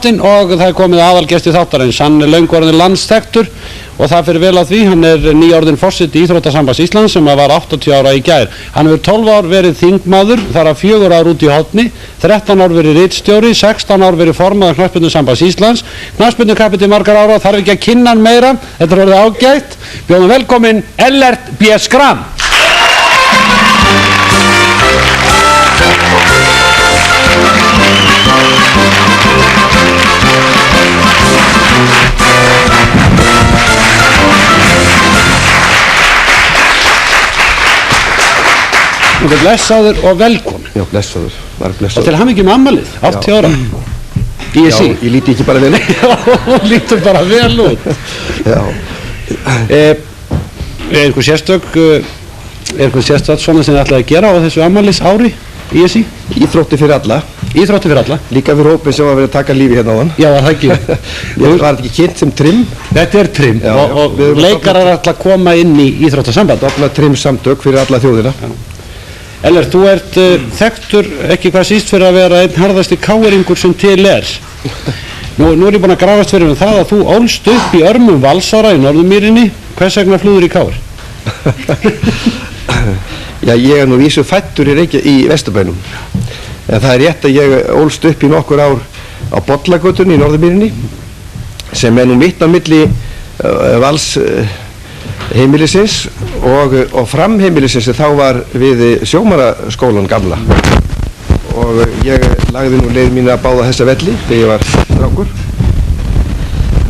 Og það komið aðalgestur þáttarins, hann löngu orðinn landsþekktur og það fyrir vel á því, hann nýorðinn forseti Íþróttasambands Íslands sem var 80 ára í gær. Hann hefur 12 ár verið þingmaður, þar af 4 ár út í horni, 13 ár verið ritstjóri, 16 ár verið formaður Knattspyrnusambands Íslands, knattspyrnukappi til margar ára, þarf ekki að kynna hann meira, þetta er orðið ágætt. Bjóðum velkominn Ellert B. Schram. Þú er blessaður og velkomin. Já, blessaður, var blessaður. Og til hamingju með afmælið, 80 ára. Já, ég líti ekki bara vel út. Já, lítur bara vel út. Já. Einhver sérstök svona sem þið ætlaði að gera á þessu afmælis ári í ESI? Íþrótti fyrir alla. Íþrótti fyrir alla? Líka fyrir hópin sem var verið að taka lífi hérna á hann. Já, var það ekki? Var þetta ekki kynnt sem trim? Þetta er trim og leikarar ætla að koma inn í Íþróttasamband. Opna trim samtök fyrir alla þjóðina. Já. Ellert, þú ert þekktur ekki hvað síst fyrir að vera einn harðasti káeringur sem til er. Nú er ég búinn að grafast fyrir það að þú ólst upp í örmum Valsára í Norðurmýrinni. Hvers vegna flúður í káir? Já, ég er nú vísu fæddur í Vesturbænum. En það er rétt að ég ólst upp í nokkur ár á Bollagötunni í Norðurmýrinni sem er nú mitt á milli Vals heimilisins og framheimilisins sem þá var við sjómannaskólan gamla og ég lagði nú leið mína að báða þessa velli þegar ég var strákur.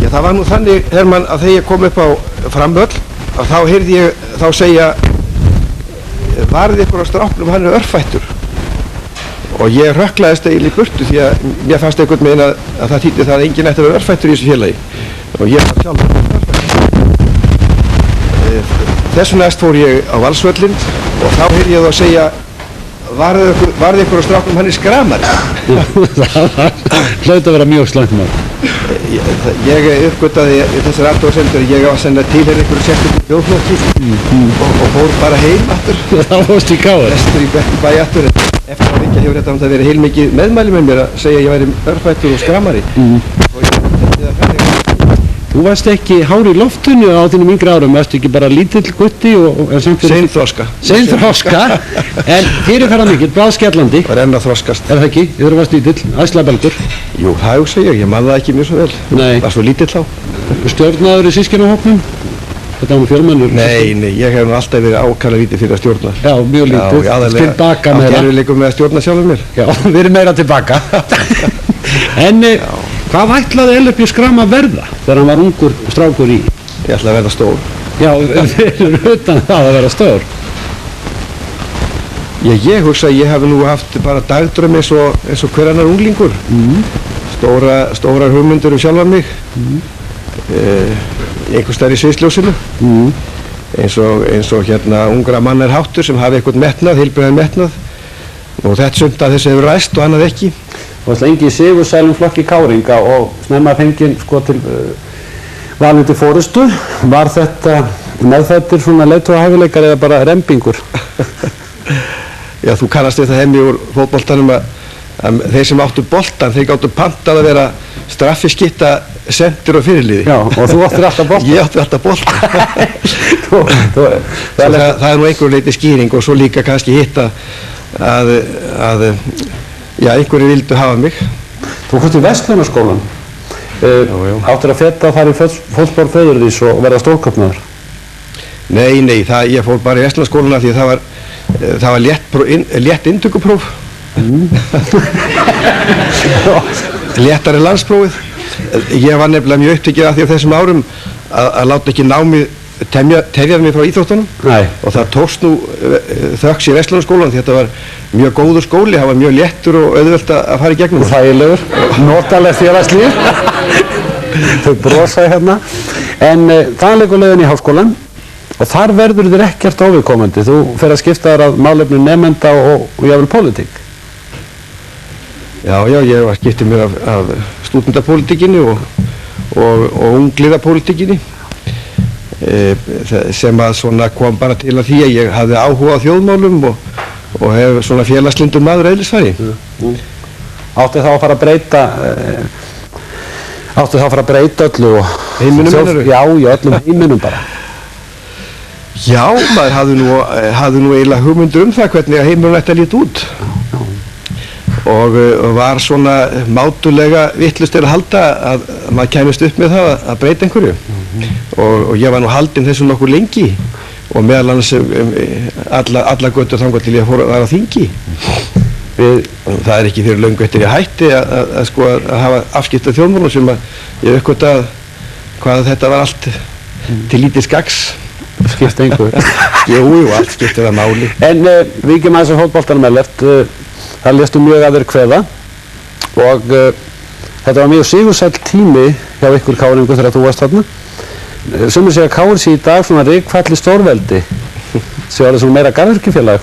Já, það var nú þannig, Hermann, að þegar ég kom upp á Framvöll að þá heyrði ég þá segja varðið ykkur á stráknum, hann er örfættur og ég rökklaðist eiginlega í burtu því að mér fannst einhvern veginn að það þýddi það að enginn ætti að vera örfættur í þessu félagi og ég var sjálf örfættur. Þessu næst fór ég á Valsvöllin og þá heyrði ég þá að segja varði ykkur á stráknum, hann er skramari. Hlaut að vera mjög slæmt mál. Ég uppgötaði þessar athugasemdir ég var sennilega tilheyra einhverju sérstökum þjóðflokki og fór bara heim aftur. Þá fórst í káir? Vestur í bæ aftur. Eftir að vekja hefur þetta verið heilmikið meðmæli með mér að segja að ég væri örfættur og skramari. Og ég þetta þannig. Þú varst ekki hár í loftinu á þínum yngri árum, varst ekki bara lítill gutti og Seinþroska. Seinþroska, en fyrirferða mikill, bráðskellandi. Var enn að þroskast. Er það ekki? Þegar þú varst lítill, æslabelgur. Jú, það hugsa ég man það ekki mjög svo vel. Nei. Var svo lítill þá. Stjórnaður í systkinahópnum? Þetta var með fjölmennur. Nei, ég hef nú alltaf verið ákala lítið fyrir að stjórna. Já, mjög lítið. Tilbaka meira. Átti erfiðleikum með að stjórna sjálfur mér. Já, við erum meira tilbaka. En hvað ætlaði Ellert B. Schram að verða þegar hann var ungur strákur í? Ég ætlaði að verða stór. Já, utan það að vera stór. Já, ég hugsa að ég hef nú haft bara dagdraum eins og hver annar unglingur. Stórar hugmyndir sjálfan mig. Einhvers staðar í sviðsljósinu. Eins og hérna ungra mann er háttur sem hafi eitthvað metnað, heilbrigðan metnað. Og þetta sumt að þessi hefur ræst og annað ekki. Þú varst lengi í sigursælum flokki káringa og snemma fenginn sko til valin til forystu. Var þetta meðfæddir svona leiðtogahæfileikar eða bara rembingur? Já, þú kannast við það hemmi úr fótboltanum að þeir sem áttu boltan, þeir gáttu pantað að vera straffiskitta, sendir og fyrirliði. Já, og þú áttir alltaf boltan? Ég átti alltaf boltan. Það er nú einhver leiti skýring og svo líka kannski hitt að einhverju vildu hafa mig. Þú fórst í Verslunarskólann. Áttir að feta þar í fótspor föður þís og verða stórkaupmaður? Nei, ég fór bara í Verslunarskólanna því að það var létt inntökupróf. Léttari landsprófið. Ég var nefnilega mjög upptekið af því á þessum árum að láta ekki námið tefjað mig frá íþróttunum. Nei. Og það tókst nú þökks í Verslunarskólann því þetta var mjög góður skóli, það var mjög léttur og auðvelt að fara í gegnum. Og þægilegur, notaleg félagslíf. Þau brosaði hérna. En það leikur leiðin í háskólann og þar verður þér ekkert óviðkomandi. Þú fer að skipta þér að málefni nemenda og jafnvel pólitík. Já, ég var skiptið mér af stúdentapólitíkinni og ungliðapólitíkinni sem að svona kom bara til að því að ég hafði áhuga á þjóðmálum og hef svona félagslindur maður eðlisfæri. Átti þá að fara að breyta Áttu þá að fara að breyta öllu og Heiminum meinarðu? Já, í öllum heiminum bara. Já, maður hafði nú eiginlega hugmyndur það hvernig að heimurinn ætti að líta út og var svona mátulega vitlaust til að halda að maður kæmist upp með það að breyta einhverju og ég var nú haldinn þessu nokkuð lengi og meðal annars alla götur þangað til ég var á þingi. Það er ekki fyrir löngu eftir ég hætti að hafa afskipta þjóðmálum sem að ég uppgötaði hvað þetta var allt til lítið skaks. Skipta einhver. Jú, allt skiptir það máli. En víkjum aðeins á fótboltanum Ellert. Það léstu mjög að þér kveða og þetta var mjög sigursæll tími hjá ykkur káringu þegar þú varst þarna. Sumir segja að KR sé í dag svona rykfalli stórveldi sem var svona meira garðyrkjufélag.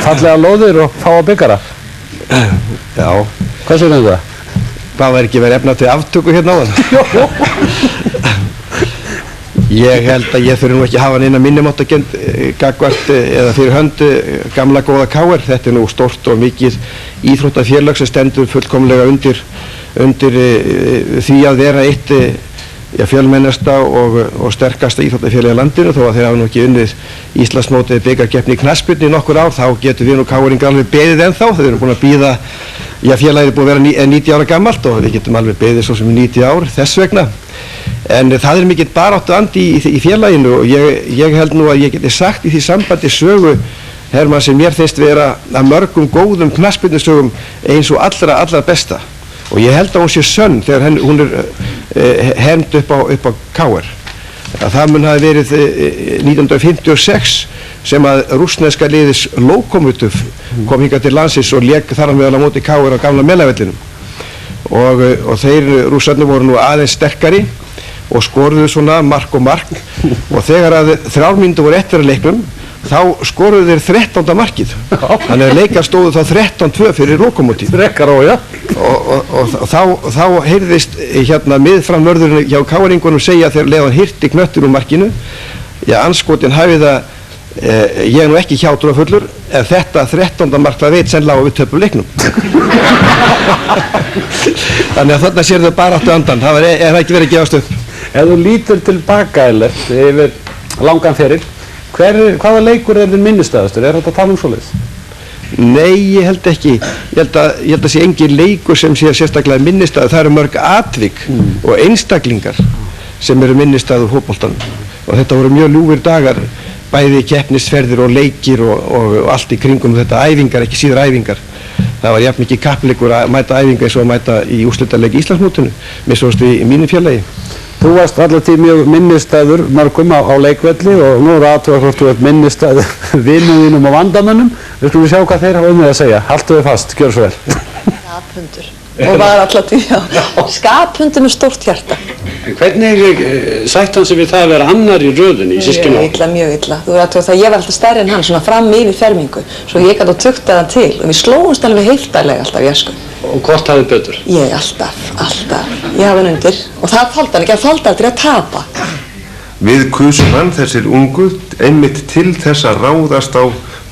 Fallega lóðir og fáa byggara. Já. Hvað segir það? Það var ekki verið efna til aftöku hérna á það. Ég held að ég þurfi nú ekki að hafa neina minnumáttakend gagnvart eða fyrir hönd gamla góða KR. Þetta er nú stórt og mikið íþróttafélag sem stendur fullkomlega undir því að vera eitt fjölmennasta og sterkasta íþróttafélag í landinu, þó að þeir hafa nú ekki unnið Íslandsmótið bikarkeppni í knattspyrnu í nokkur ár, þá getur við nú KR-ingar alveg beðið ennþá. Þeir eru búin að bíða, félagið er búin að vera 90 ára gamalt og við getum alveg beðið svo sem 90 ár þess vegna. En það er mikill baráttu andi í félaginu og ég held nú að ég geti sagt í því sambandi sögu Hermann sem mér finnst vera að mörgum góðum knattspyrnusögum eins og allra besta og ég held að hún sé sönn þegar hún er hermd upp á KR. Það mun hafi verið 1956 sem að rússneska liðis Lokomotiv kom hingað til landsins og lék þar á meðal á móti KR á gamla Melavellinum og þeir rússarnir voru nú aðeins sterkari og skoruðu svona mark og þegar að 3 mínútur voru eftir að leiknum þá skoruðu þeir 13. markið þannig að leikar stóðu þá 13-2 fyrir Lokomotiv og þá heyrðist hérna miðframvörðurinn hjá KR-ingunum segja þegar leiðan hirti knöttur úr markinu andskotin hafi það ég er nú ekki hjátrúarfullur en þetta 13. mark það veit sennilega og við töpum leiknum þannig að þarna sér þau bara áttu andan það er ekki verið að gefast upp. Ef þú lítur tilbaka Ellert yfir langan feril, hvaða leikur er þinn minnisstæðastur? Er þetta að tala svoleiðis? Nei, ég held ekki. Ég held að sé engin leikur sem sé sérstaklega minnisstæður. Það eru mörg atvik og einstaklingar sem eru minnisstæður fótboltanum. Og þetta voru mjög ljúfir dagar, bæði keppnisferðir og leikir og allt í kringum þetta æfingar, ekki síður æfingar. Það var jafn mikið kappleikur að mæta æfinga eins og að mæta í úrslitaleik í Íslandsmótinu, minnst í mínu félagi. Þú varst allir mjög minnistæður mörgum á leikvelli og nú er aðtúa hvort þú ert minnistæður vinnuðinum og vandamönnum. Við skulum sjá hvað þeir hafa það að segja. Haltu þið fast, gjör svo vel. Skaphundur. Og var allar tíð, Skaphundur með stórt hjarta. Hvernig sætt hann sig við það að vera annar í röðunni í systkina? Mjög illa. Þú verður að ég var alltaf stærri en hann, svona fram yfir fermingu. Svo ég gæti að tukta það til og við slóumst alveg heiltarlega alltaf í æsku. Og hvort hafði betur? Ég alltaf. Ég hafði hann undir. Og það faldi hann ekki, hann faldi aldrei að tapa. Við kusum hann þessir ungu einmitt til þess að ráðast á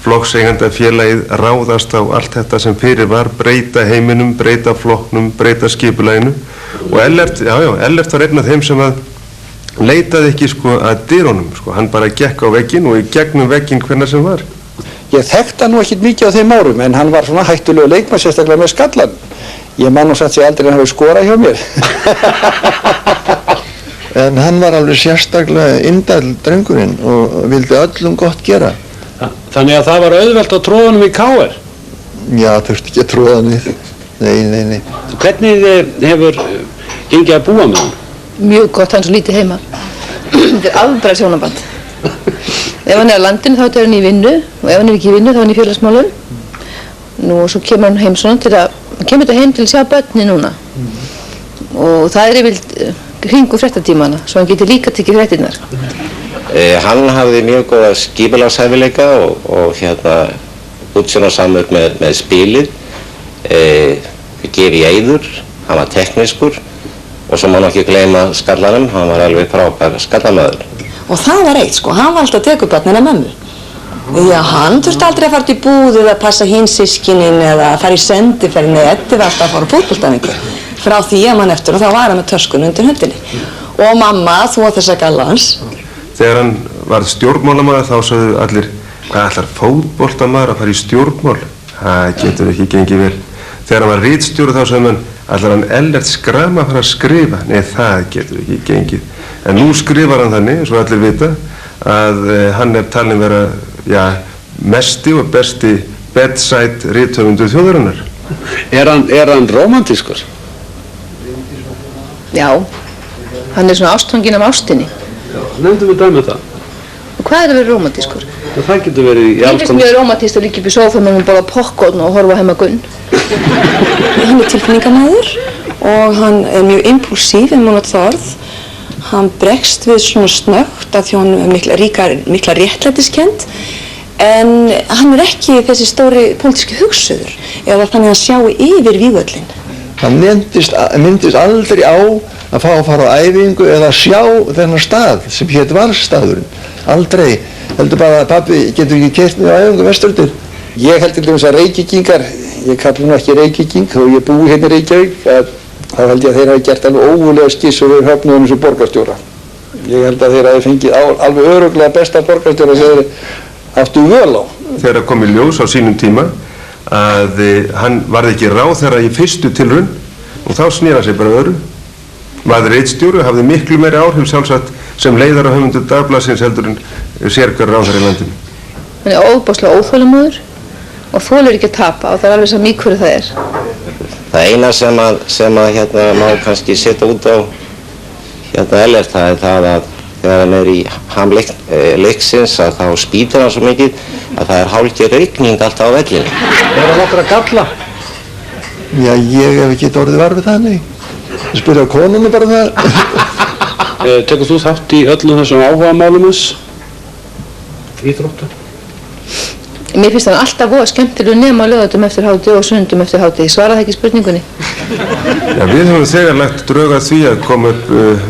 flokkseigandafélagið, ráðast á allt þetta sem fyrir var, breyta heiminum, breyta flokknum, breyta skipulaginu og Ellert var einn af þeim sem að leitaði ekki að dyrunum, hann bara gekk á vegginn og í gegnum vegginn hvenær sem var. Ég þekkti hann nú ekkert mikið á þeim árum en hann var svona hættulegu leikmaður sérstaklega með skallan. Ég man nú satt sig aldrei hann hafi skorað hjá mér. En hann var alveg sérstaklega indæll drengurinn og vildi öllum gott gera. Þannig að það var auðvelt að tróða honum í KR? Já, þurfti ekki að tróða hann við. Nei. Hvernig hefur gengið að búa með hann? Mjög gott, hann er svo lítið heima. Þetta er afbragðs hjónaband. Ef hann er á landinu þá er hann í vinnu og ef hann er ekki í vinnu þá er hann í félagsmálum. Nú og svo kemur hann heim svona hann kemur þetta heim til að sjá börni núna. Og það er yfirleitt kringum fréttatímana, svo hann getur líka tekið fréttirnar. Hann hafði mjög góða skipulagshæfileika og útsjónarsamur með spilið, gefið í eyður, hann var teknískur og svo má ekki gleyma skallanum, hann var alveg frábær skallamöður. Og það var eitt hann var alltaf að teka upp barnina mömmu. Já, hann þurfti aldrei að fara til búðu að passa hinn systkinin eða að fara í sendiferðin eða Eddi var alltaf að fara á fótboltaæfingu. frá því að mann eftir og þá var hann með töskun undir höndinni og mamma þú á þessa gallans. Þegar hann var stjórnmálamaður þá sagðu allir, hvað ætlar fótboltamaður að fara í stjórnmál? Það getur ekki gengið vel. Þegar hann var ritstjóri þá sagði mann, ætlar hann Ellert Schram að fara að skrifa? Nei, það getur ekki gengið. En nú skrifar hann þannig, eins og allir vita, að hann talinn vera, já, mesti og besti bedside rithöfundur þjóðarinnar. Er hann rómantískur? Já, hann svona ástfanginn af ástinni. Nefndum við dæmi það. Og hvað að vera rómantískur? Það getur verið í alls konar. Ég finnst mjög rómantískt að líka upp í sófa með bara pokkotn og horfa heima Gunn. Hann tilfinningamæður og hann mjög impulsív en múnat þorð. Hann bregst við svona snögt að því hann mikla réttlætiskend en hann ekki þessi stóri pólitíski hugsuður eða þannig að sjá yfir vígvöllin. Hann myndist aldrei á að fá að fara á æfingu eða sjá þennan stað sem hétt Valsstaðurinn. Aldrei. Heldur bara að pabbi getur ekki keyrt mig á æfingu vesturdyr. Ég held til dæmis að Reykvíkingar, ég kalli nú ekki Reykvíking þó ég búi hérna í Reykjavík, þá held ég að þeir hafi gert alveg ógurlega skissur við höfnuðum sem borgarstjóra. Ég held að þeir hafi fengið alveg örugglega besta borgarstjóra sem þeir áttu völ á. Þegar kom í ljós á sínum tíma að hann varð ekki ráðherra í fyrstu tilraun og þá snýra sig bara öðru. Var ritstjóri hafði miklu meiri áhrif sjálfsagt sem leiðara höfundur dagblaðsins heldur en sérhver ráðherra í landinu. Hann óbáslega óþolinmóður og þolir ekki að tapa og það alveg sem í hverju það er. Það eina sem að má kannski setja út á Ellert, það er það að þegar hann í ham leiksins að þá spýtir hann svo mikið að það er hálfgerð rigning alltaf á vellinum. Það nokkra galla? Já, ég hef ekki orðið var við það, nei. Ég spurði á konunni bara það. Tekur þú þátt í öllum þessum áhugamálum íþróttu? Mér finnst hann alltaf voða skemmtilegur nema á laugardatum eftir hádegi og sunnudum eftir hádegi. Svaraði ekki spurningunni? Já, við höfum þegar lagt drög að því að koma upp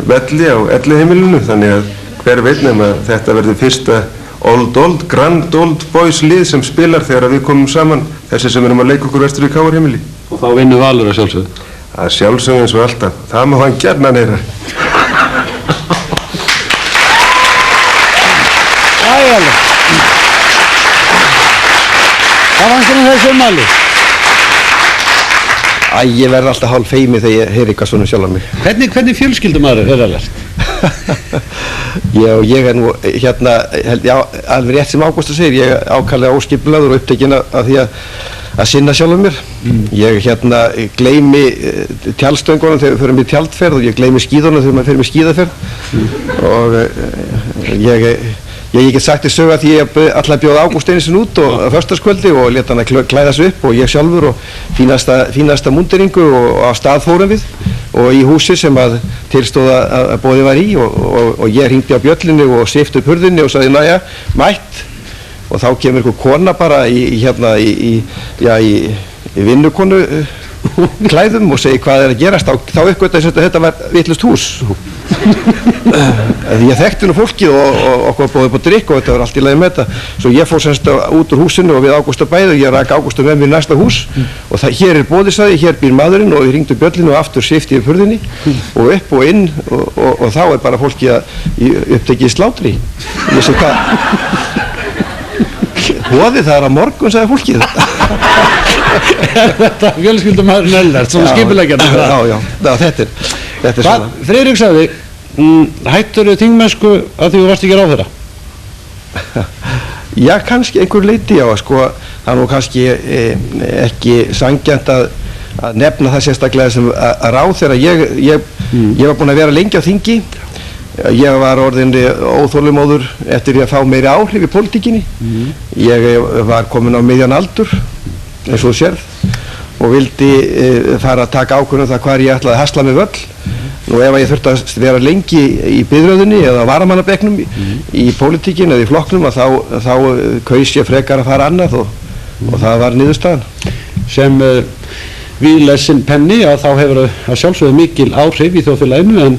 velli á Elliheimilinu þannig að hver veit nema þetta verður fyrsta Grand Old Boys lið sem spilar þegar við komum saman þessi sem erum að leika okkur vestur í KR-heimili. Og þá vinnur Valur að sjálfsögðu? Að sjálfsögðu eins og alltaf. Það má hann gjarnan heyra. Ægælega. Hvað fannst þér þessu ummæli? Ég verð alltaf hálf feimið þegar ég heyri eitthvað svona sjálf á mig. Hvernig fjölskyldumaður er Ellert? Já, ég er nú hérna, já, alveg rétt sem Ágústa segir, ég er ákaflega óskipulaður og upptekinn af því að sinna sjálf um mér. Ég gleymi tjaldstöngunum þegar við förum í tjaldferð og ég gleymi skíðunum þegar maður fer með skíðaferð og ég get sagt þér sögu að ég ætla að bjóða Ágúst einu sinni út á föstudagskvöldi og leta hann að klæða sig upp og ég sjálfur og fínasta múnderingu og á stað fórum við og í húsi sem að tilstóð að boðið var í og ég hringdi á bjöllinni og svipti upp hurðinni og sagði næja, mætt og þá kemur einhver kona bara í vinnukonu klæðum og segi hvað er að gerast þá uppgötaði þetta var vitlaust hús því ég þekkti nú fólkið og okkur bóðið upp á drykk og þetta var allt í lagi með þetta svo ég fór semst út úr húsinu og við Ágústa bæði og ég rak Ágústa með mér í næsta hús og hér er boðisaði, hér býr maðurinn og ég hringdi bjöllinu og aftur svipti yfir hurðinni og upp og inn og þá er bara fólkið að upptekið slátri ég sé hvað boðið það er að morgun sagði fólkið Þetta fjölskyldumaðurinn Ellert, svona skipuleggjandi. Já, þetta er svona. Friðrik sagði, hætturðu þingmennsku að því þú varst ekki ráðherra? Já, kannski einhver leyti já, sko, það er nú kannski ekki sanngjarnt að nefna það sérstaklega sem að ráðherra. Ég var búinn að vera lengi á þingi, ég var orðinn óþolinmóður eftir að fá meiri áhrif í pólitíkinni. Ég var komin á miðjan aldur. Eins og þú sérð og vildi fara að taka ákvörðun það hvar ég ætlaði að hasla með völl og ef ég þurfti að vera lengi í biðröðinni eða varamannabekknum í pólitíkin eða í flokknum að þá kaus ég frekar að fara annað og það var niðurstaðan. Sem víðlesinn penni að þá hefur að sjálfsögðu mikil áhrif í þjóðfélaginu en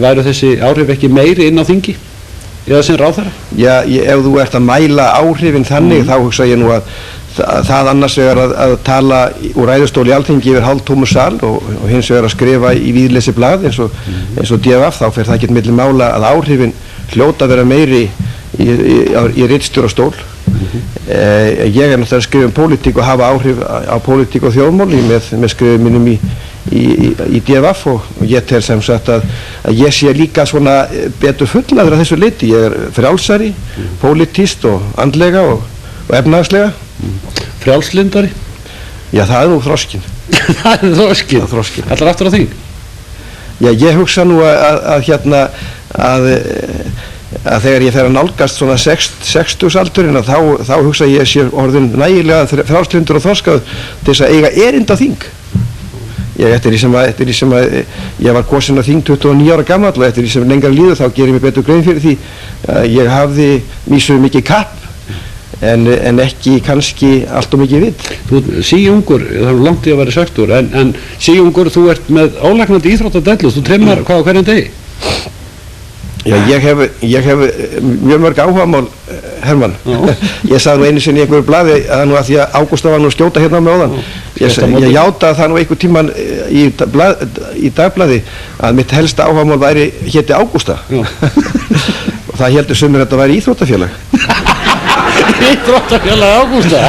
væru þessi áhrif ekki meiri inn á þingi? Eða sem ráðherra? Já, ef þú ert að mæla áhrifin þannig þá hugsa ég nú að það annars vegar að tala úr ræðustóli Alþingi yfir hálftómur sal og hins vegar að skrifa í víðlesi blað eins og DFF, þá fer það ekki milli mála að áhrifin hljóta að vera meiri í ritstjórastól. Ég náttúrulega að skrifa pólitík og hafa áhrif á pólitík og þjóðmáli með skrifum mínum í DFF og ég tel sem sagt að ég sé líka svona betur fullaður að þessu leyti. Ég frjálsari, pólitískt og andlega og efnahagslega. Frjálslindari? Já, það nú þroskinn. Það þroskinn? Ætlar aftur á þing? Já, ég hugsa nú að þegar ég fer að nálgast svona 60-aldurinn þá hugsa ég sé orðin nægilega frjálslindur og þroskað til þess að eiga erind á þing. Eftir því sem að ég var kosinn á þing 29 ára gamall og eftir því sem lengra líður þá gerir mér betur grein fyrir því að ég hafði mísuð mikið kapp en ekki kannski allt og mikið vitt. Þú ert síungur, það er langt í að vera 60, en síungur, þú ert með ólæknandi íþróttadellu, þú trimmar hvað á hverjum degi? Já, ég hef mjög mörg áhugamál, Hermann. Ég sagði nú einu sinni í einhverju blaði að nú að því að Ágústa var nú að skjóta hérna á mig áðan. Ég játaði það nú einhver tíman í dagblaði að mitt helsta áhugamál héti Ágústa. Og það heldur sumir að þetta væri íþróttafélag. Íþróttafélag Ágústa?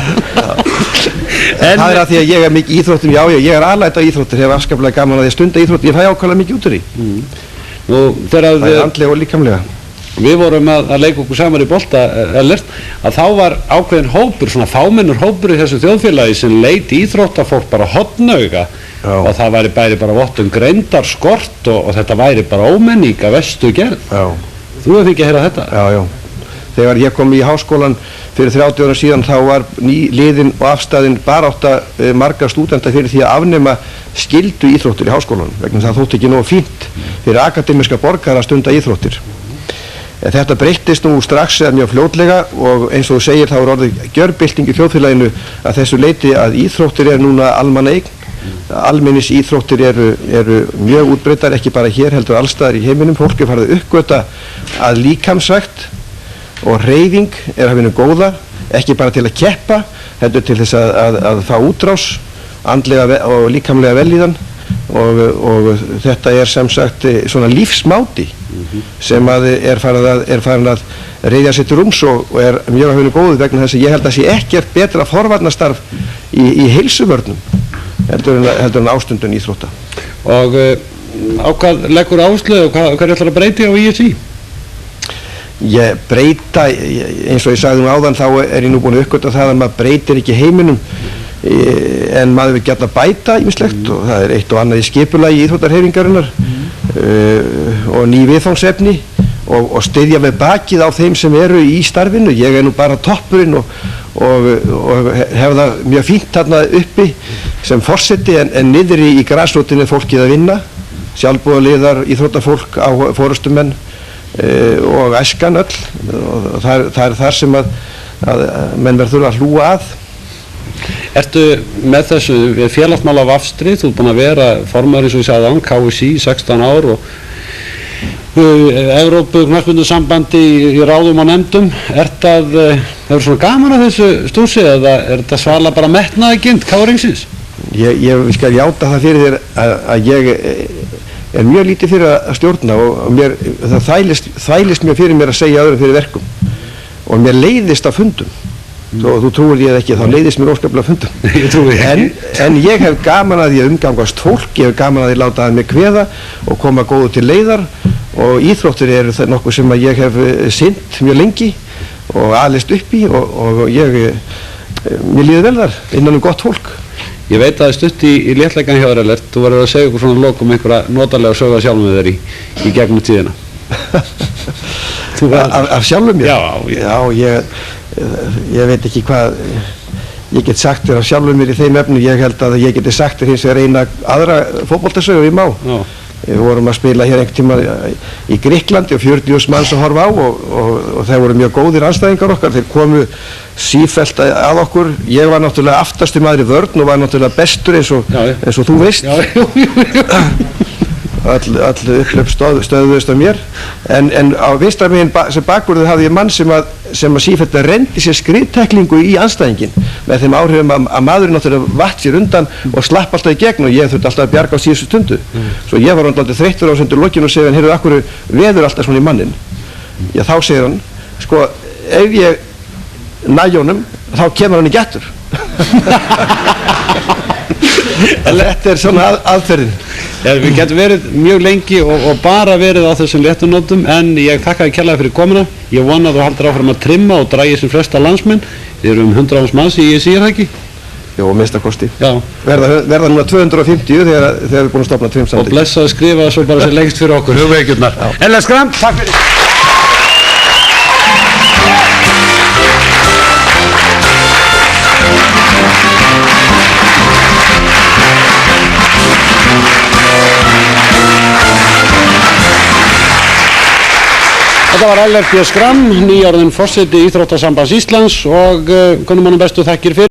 Það er að því að ég er mikið íþróttum, já, ég er alæta á íþróttir, hef afskaplega gaman að ég stunda íþróttir, ég fæ ákvæmlega mikið út úr því. Það er andlega og líkamlega. Við vorum að leika okkur saman í bolta, að þá var ákveðin hópur, svona fámennur hópur í þessu þjóðfélagi sem leit íþróttafólk bara hornauga og það væri bæri bara vottum greindarskort og þetta væri bara ómenning af verstu gerð. Þú hefði ekki að heyra þetta? Já. Þegar ég kom í háskólan fyrir 30 ára síðan þá var liðin og afstæðin barátta margar stúdenta fyrir því að afnema skyldu íþróttir í háskólanum vegna það þótti ekki nógu fínt fyrir akademiska borgara að stunda íþróttir. Þetta breyttist nú strax eða mjög fljótlega og eins og þú segir þá er orðið gjörbylting í þjóðfélaginu að þessu leyti að íþróttir núna almannaeign. Almennis íþróttir eru mjög útbreiddar, ekki bara hér heldur allstaðar í heiminum. Fólk farið að uppgöta að líkamsrækt og hreyfing að hafinu góða, ekki bara til að keppa, heldur til þess að fá útrás, andlega og líkamlega vellíðan og þetta er sem sagt svona lífsmáti sem er farin að reyðja sér til rúms og er mjög hafinu góð vegna þess að ég held að sé ekkert betra forvarnastarf í heilsuvörnum heldur en ástundun íþrótta. Og á hvað leggur áherslu og hvað ætlar að breyta á ISÍ? Ég breyta, eins og ég sagði áðan þá er ég nú búin að uppgöta það að maður breytir ekki heiminum en maður vil gjarna bæta ýmislegt og það er eitt og annað í skipulagi íþróttarhreyfingarinnar og ný viðfangsefni og styðja við bakið á þeim sem eru í starfinu. Ég er nú bara toppurinn og hef það mjög fínt þarna uppi sem forseti en niðri í grasrótinni fólkið að vinna, sjálfboðaliðar, íþróttafólk, forystumenn og æskan öll og það er þar sem að menn verður að hlúa að. Ertu með þessu félagsmála vafstri, þú ert búin að vera formaður eins og ég sagði án, KSÍ 16 ár og Evrópu knattspyrnusambandi í ráðum og nefndum. Hefur svona gaman að þessu stúsi eða er þetta svala bara metnaðargynd KR-ingsins? Ég skal játa það fyrir þér að ég er mjög lítið fyrir að stjórna og það þvælist mjög fyrir mér að segja öðrum fyrir verkum og mér leiðist á fundum. Þú trúir ég ekki, þá leiðist mér óskaplega fundum. Ég trúi ekki. En ég hef gaman að ég umgangast fólk, ég hef gaman að ég láta að mig kveða og koma góðu til leiðar og íþróttir eru það nokkuð sem að ég hef sinnt mjög lengi og alist upp í og mér líður vel þar innan gott fólk. Ég veit að það er stutt í léttleikan hjá þér Ellert, þú verður að segja ykkur svona lokum einhverja notalega sögða sjálfum við þér í gegnum tíðina. Af sjálfum mér? Já, ég veit ekki hvað ég get sagt þér af sjálfum mér í þeim efnu. Ég held að ég geti sagt þér hins vegar eina aðra fótboltasögu ég má. Við vorum að spila hér einhvern tíma í Grikklandi og 40.000 manns að horfa á og þeir voru mjög góðir andstæðingar okkar. Þeir komu sífellt að okkur. Ég var náttúrulega aftastur maður í vörn og var náttúrulega bestur eins og þú veist. All upplöp stöðuðust af mér en á vinstra megin sem bakvörður hafði ég mann sem að sem að sífellt rendi sér skriðteklingu í andstæðingin með þeim áhrifum að maðurinn náttúrulega vatt sér undan og slapp alltaf í gegn og ég þurfti alltaf að bjarga á síðustu stundu. Svo ég var alltaf þreyttur á þessu undir lokinu og segði hann, heyrðu, akkur veður alltaf svona í mannin? Já, þá segir hann, sko, ef ég næ honum, þá kemur hann í gettur. Þetta er svona aðferðin. Ja, við getum verið mjög lengi og bara verið á þessum léttunótum, en ég þakka þér kærlega fyrir komuna. Ég vona að þú haldir áfram að trimma og dragi sem flesta landsmenn. Þið eru 100 manns í ESI, er það ekki? Jó, minnstakosti. Já. Verða núna 250 þegar við erum búin að stofna trimsamtök. Og blessa að skrifa svo bara sem lengst fyrir okkur, hugveikjurnar. Ellert Schram, takk fyrir. Þetta var Ellert B. Schram, nýorðinn forseti Íþróttasambands Íslands og konum honum bestu þakkir fyrir.